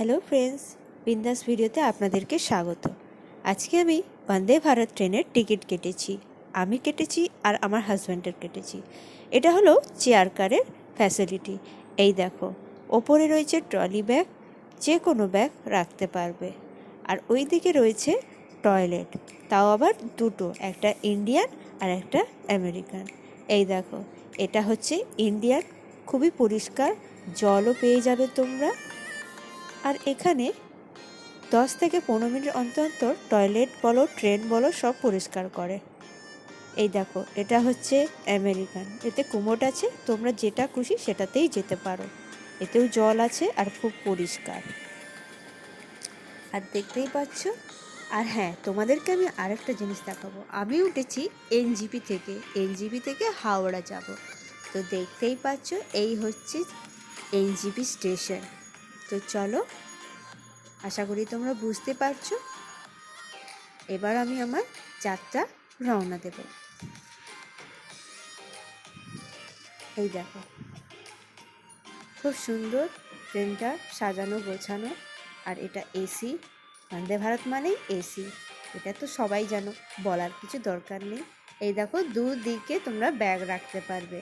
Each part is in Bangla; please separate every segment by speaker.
Speaker 1: হ্যালো ফ্রেন্ডস, বিন্দাস ভিডিওতে আপনাদেরকে স্বাগত। আজকে আমি বন্দে ভারত ট্রেনের টিকিট কেটেছি। আমি কেটেছি আর আমার হাজব্যান্ডের কেটেছি। এটা হলো চেয়ার কারের ফ্যাসিলিটি। এই দেখো, ওপরে রয়েছে ট্রলি ব্যাগ, যে কোনো ব্যাগ রাখতে পারবে। আর ওই দিকে রয়েছে টয়লেট, তাও আবার দুটো, একটা ইন্ডিয়ান আর একটা আমেরিকান। এই দেখো, এটা হচ্ছে ইন্ডিয়ান, খুবই পরিষ্কার, জলও পেয়ে যাবে তোমরা। আর এখানে 10 থেকে 15 মিনিট অন্তর অন্তর টয়লেট বলো, ট্রেন বলো, সব পরিষ্কার করে। এই দেখো, এটা হচ্ছে আমেরিকান, এতে কুমোট আছে, তোমরা যেটা খুশি সেটাতেই যেতে পারো। এতেও জল আছে আর খুব পরিষ্কার, আর দেখতেই পাচ্ছ। আর হ্যাঁ, তোমাদেরকে আমি আরেকটা জিনিস দেখাবো। আমি উঠেছি এনজিপি থেকে হাওড়া যাব। তো দেখতেই পাচ্ছ, এই হচ্ছে এনজিপি স্টেশন। তো চলো, আশা করি তোমরা বুঝতে পারছো। এবার আমি আমার যাত্রা রওনা দেব। এই দেখো, খুব সুন্দর ট্রেনটা সাজানো গোছানো। আর এটা এসি, বন্দে ভারত মানেই এসি, এটা তো সবাই জানো, বলার কিছু দরকার নেই। এই দেখো, দুদিকে তোমরা ব্যাগ রাখতে পারবে,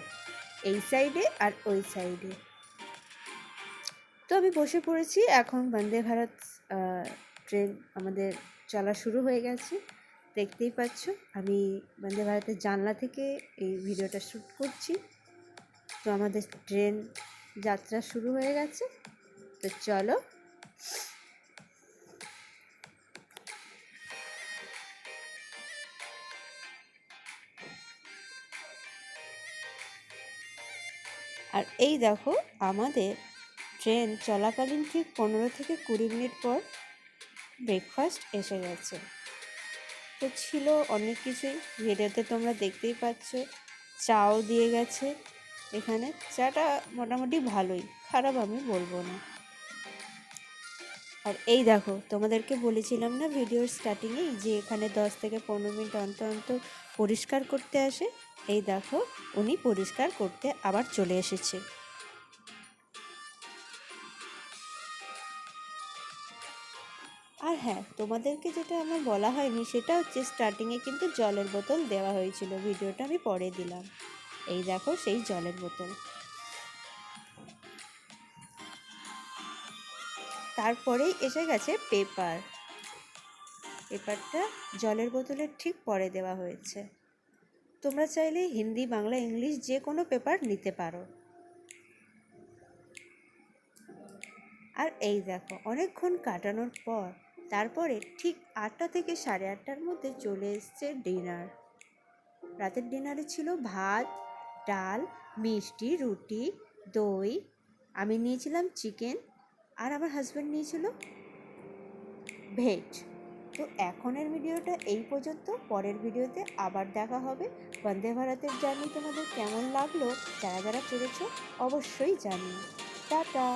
Speaker 1: এই সাইডে আর ওই সাইডে। তো আমি বসে পড়েছি এখন। বন্দে ভারত ট্রেন আমাদের চলা শুরু হয়ে গেছে। দেখতেই পাচ্ছ, আমি বন্দে ভারতের জানলা থেকে এই ভিডিওটা শ্যুট করছি। তো আমাদের ট্রেন যাত্রা শুরু হয়ে গেছে। তো চলো। আর এই দেখো, আমাদের ট্রেন চলাকালীন ঠিক 15 থেকে 20 মিনিট পর ব্রেকফাস্ট এসে গেছে। তো ছিল অনেক কিছুই, ভিডিওতে তোমরা দেখতেই পাচ্ছ। চাও দিয়ে গেছে এখানে, চাটা মোটামুটি ভালোই, খারাপ আমি বলবো না। আর এই দেখো, তোমাদেরকে বলেছিলাম না ভিডিওর স্টার্টিংয়েই যে এখানে 10 থেকে 15 মিনিট অন্তর অন্তর পরিষ্কার করতে আসে। এই দেখো, উনি পরিষ্কার করতে আবার চলে এসেছে। আর হ্যাঁ, তোমাদেরকে যেটা আমার বলা হয়নি সেটা হচ্ছে, স্টার্টিংয়ে কিন্তু জলের বোতল দেওয়া হয়েছিল, ভিডিওটা আমি পরে দিলাম। এই দেখো সেই জলের বোতল। তারপরেই এসে গেছে পেপারটা জলের বোতলের ঠিক পরে দেওয়া হয়েছে। তোমরা চাইলে হিন্দি, বাংলা, ইংলিশ যে কোনো পেপার নিতে পারো। আর এই দেখো, অনেকক্ষণ কাটানোর পর তারপরে ঠিক 8টা থেকে 8:30টার মধ্যে চলে এসছে ডিনার। রাতের ডিনারে ছিল ভাত, ডাল, মিষ্টি, রুটি, দই। আমি নিয়েছিলাম চিকেন, আর আমার হাজব্যান্ড নিয়েছিল ভেজ। তো এখনের ভিডিওটা এই পর্যন্ত। পরের ভিডিওতে আবার দেখা হবে। বন্দে ভারতের জার্নি তোমাদের কেমন লাগলো, যারা যারা চড়েছ অবশ্যই জানিও। টাটা।